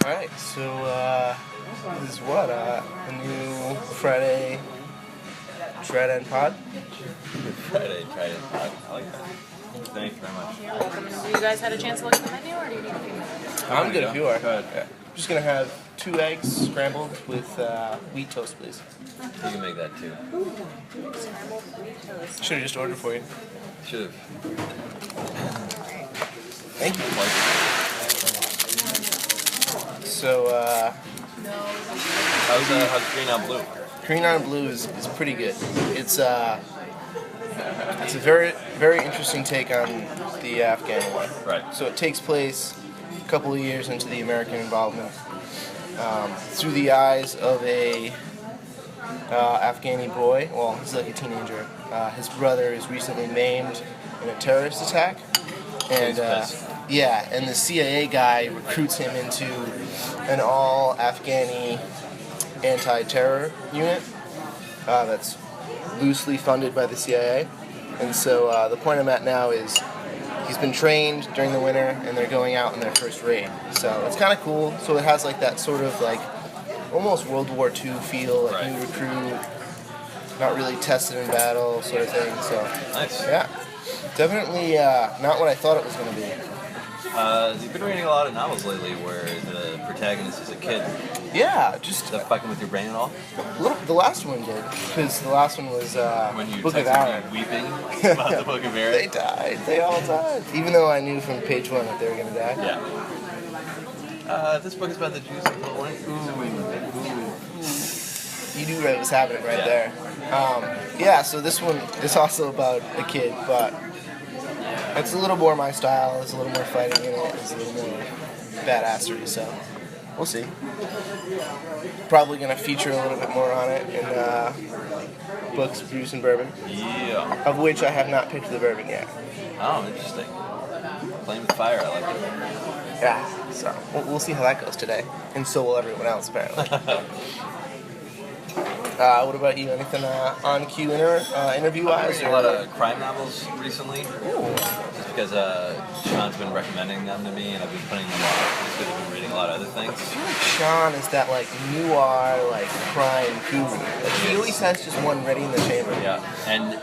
Alright, so this is what? A new Friday Trident pod? Friday Trident pod. I like that. Thank you very much. You're welcome. So you guys had a chance to look at the menu, or do you need a few more? I'm good if you are. Go ahead. Yeah. I'm just gonna have 2 eggs scrambled with wheat toast, please. You can make that too. Scrambled wheat toast. Should have just ordered for you. Should have. Thank you. So, How's green on blue? green on blue is pretty good. It's a very, very interesting take on the Afghan war. Right. So it takes place a couple of years into the American involvement through the eyes of a Afghani boy. Well, he's like a teenager. His brother is recently maimed in a terrorist attack, and and the CIA guy recruits him into an all Afghani anti-terror unit that's loosely funded by the CIA. And so the point I'm at now is he's been trained during the winter, and they're going out in their first raid. So it's kind of cool. So it has like that sort of like almost World War II feel, like new recruit, not really tested in battle sort of thing. So Nice. yeah, definitely not what I thought it was going to be. You've been reading a lot of novels lately where the protagonist is a kid. Yeah, just Is that fucking with your brain at all? the last one did, because the last one was When you Book of texted Aaron. me weeping about the Book of Aaron? They died. They all died. Even though I knew from page 1 that they were going to die. Yeah. This book is about the Jews of Illinois. You knew what was happening right there. So this one is also about a kid, but it's a little more my style. There's a little more fighting in it. There's a little more badassery, so we'll see. Probably going to feature a little bit more on it in books, Brews, and Bourbon, Yeah. of which I have not picked the bourbon yet. Oh, interesting. Playing with fire, I like it. Yeah, so we'll see how that goes today, and so will everyone else apparently. What about you? Anything on cue interview-wise? I've been reading a lot of crime novels recently. Ooh. Just because Sean's been recommending them to me, and I've been putting them off just because I've been reading a lot of other I things. feel like Sean is that like noir, like crime guru. Like he always has just one ready in the chamber. Yeah, and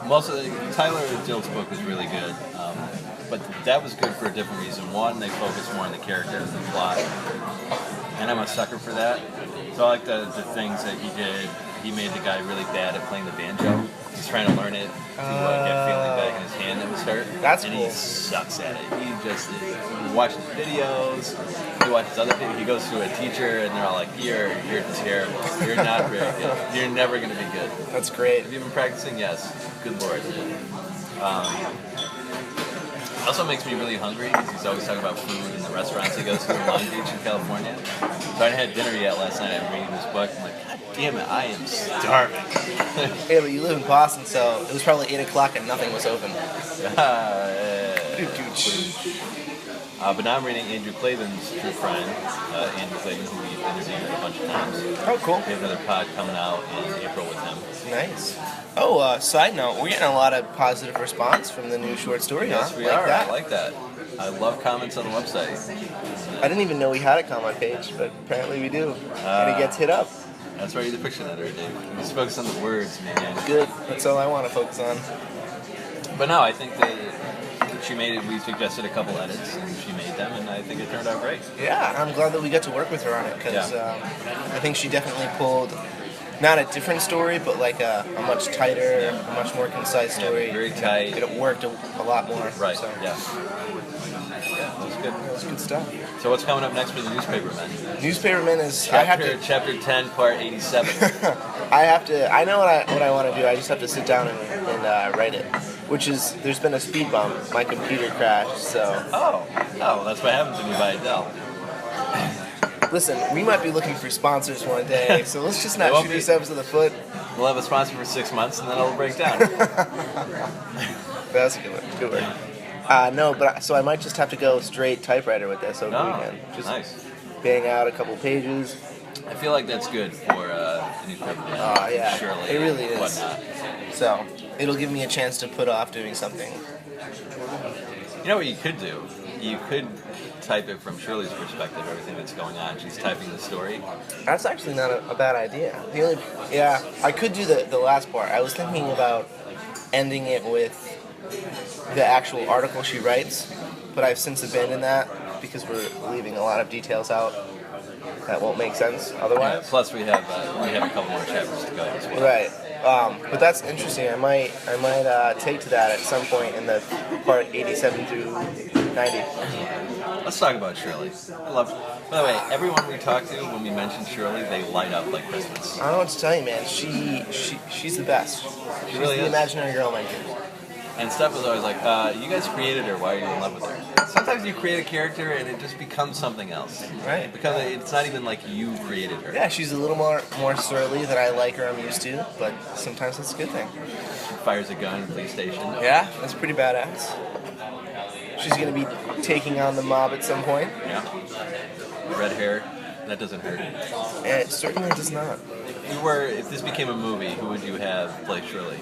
most of the Tyler Dilts book was really good, but that was good for a different reason. One, they focused more on the characters and the plot, and I'm a sucker for that. So I like the things that he did. He made the guy really bad at playing the banjo. He's trying to learn it to get feeling back in his hand that was hurt. That's and cool. he sucks at it. He just he watches videos. He watches other people. He goes to a teacher, and they're all like, "You're terrible. You're not very good. You're never going to be good." That's great. Have you been practicing? Yes. Good Lord. Also makes me really hungry because he's always talking about food in the restaurants he goes to in Long Beach in California. So I hadn't had dinner yet last night. I'm reading this book. I'm like, God damn it, I am starving. Yeah, but you live in Boston, so it was probably 8 o'clock and nothing was open. But now I'm reading Andrew Klaven's true crime. Andrew Klaven, who we've interviewed a bunch of times. Oh, cool. We have another pod coming out in April with him. Nice. Oh, side note, we're getting a lot of positive response from the new short story, Yes, huh? we Like are. that? I like that. I love comments on the website. I didn't even know we had a comment page, but apparently we do. And it gets hit up. That's why you're the fiction editor, Dave. You just focus on the words, man. Good. That's all I want to focus on. But no, I think that she made it. We suggested a couple edits, and she made them, and I think it turned out great. Yeah, I'm glad that we got to work with her on it, because I think she definitely pulled not a different story, but like a much tighter, a much more concise story. Yeah, very tight. It worked a lot more. Right, So. yeah. Yeah, that was good. That's good stuff. So what's coming up next for the Newspapermen? Newspapermen is Chapter 10, part 87. I know what I want to do. I just have to sit down and write it. Which is, there's been a speed bump. My computer crashed, so. Oh, that's what happens when you buy a Dell. Listen, we might be looking for sponsors one day, so let's just not won't shoot be. ourselves in the foot. We'll have a sponsor for 6 months, and then it'll break down. That's a good one. Good one. So I might just have to go straight typewriter with this over the weekend. Just nice. bang out a couple pages. I feel like that's good for the newspaper. Yeah, Surely, it really is. Whatnot. So it'll give me a chance to put off doing something. You know what you could do? You could type it from Shirley's perspective, everything that's going on. She's typing the story. That's actually not a bad idea. Yeah, I could do the last part. I was thinking about ending it with the actual article she writes, but I've since abandoned that because we're leaving a lot of details out that won't make sense Yeah, otherwise. plus we have a couple more chapters to go as well. Right. But that's interesting. I might take to that at some point in the part 87 through 90. Let's talk about Shirley. By the way, everyone we talk to, when we mention Shirley, they light up like Christmas. I don't know what to tell you, man. She's the best. She's really the is. imaginary girl mentor. And Steph was always like, you guys created her, why are you in love with her? Sometimes you create a character and it just becomes something else. Right. Because it's not even like you created her. Yeah, she's a little more surly than I like or I'm used to, but sometimes that's a good thing. She fires a gun in the police station. Yeah, that's pretty badass. She's gonna be taking on the mob at some point. Yeah. Red hair, that doesn't hurt. It certainly does not. If this became a movie, who would you have play Shirley?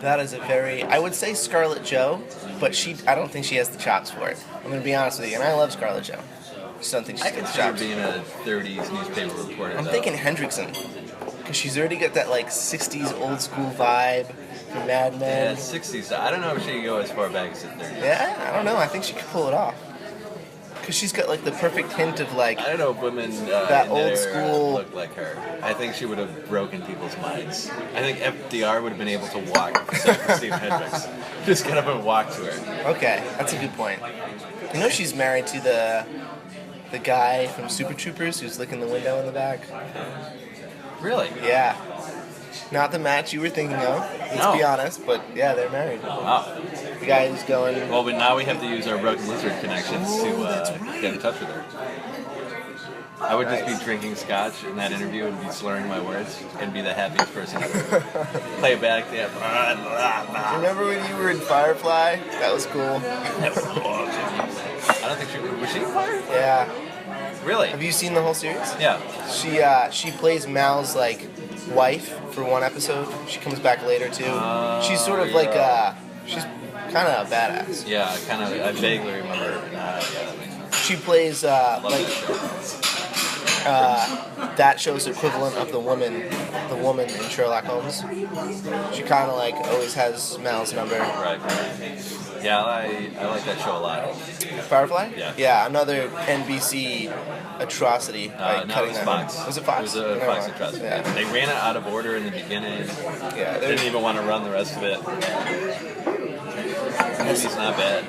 That is I would say Scarlett Jo, but I don't think she has the chops for it. I'm gonna be honest with you, and I love Scarlett Jo. I just don't think she's I got could the see her chops. being a 30s newspaper reporter. I'm though. thinking Hendrickson, because she's already got that like 60s old school vibe from Mad Yeah, Men. 60s. I don't know if she could go as far back as the 30s. Yeah, I don't know. I think she could pull it off. Because she's got like the perfect hint of like, I don't know if women That in old that era school- look like her. I think she would have broken people's minds. I think FDR would have been able to walk to Steve Hendricks. Just get up and walk to her. okay, that's a good point. You know she's married to the guy from Super Troopers who's licking the window in the back? Really? Yeah. Not the match you were thinking of, let's No. be honest, but yeah, they're married. Wow. The guy who's going, Well, but now we have to use our Broken Lizard connections that's to right. get in touch with her. I would just be drinking scotch in that interview and be slurring my words and be the happiest person ever. Play it back, yeah. remember when you were in Firefly? That was cool. I don't think she was she fired? Yeah. Really? Have you seen the whole series? Yeah. She plays Mal's like wife for one episode. She comes back later too. She's sort of like she's kind of a badass. Yeah, I vaguely remember. Yeah, that makes sense. She plays Love like that show. that show's equivalent of the woman in Sherlock Holmes. She kind of like always has Mal's number. Right. Yeah, I like that show a lot. Firefly? Yeah. Yeah, another NBC atrocity. By No, it cutting was that. Fox. Was it Fox? It was a Never Fox mind. atrocity. Yeah. They ran it out of order in the beginning. Yeah, Didn't even want to run the rest of it. The movie's not bad.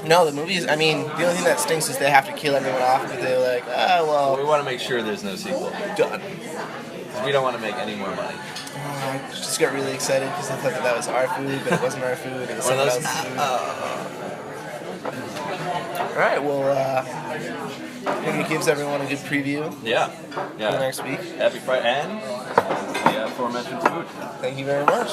No, the movies. I mean, the only thing that stinks is they have to kill everyone off because they're like, We well, want to make sure there's no sequel. done. 'Cause we don't want to make any more money. I just got really excited because I thought that was our food, but it wasn't our food. It was One of someone those. else's food. All right, well, I think it gives everyone a good preview Yeah. for Yeah. next week. Happy Friday and the aforementioned food. Thank you very much.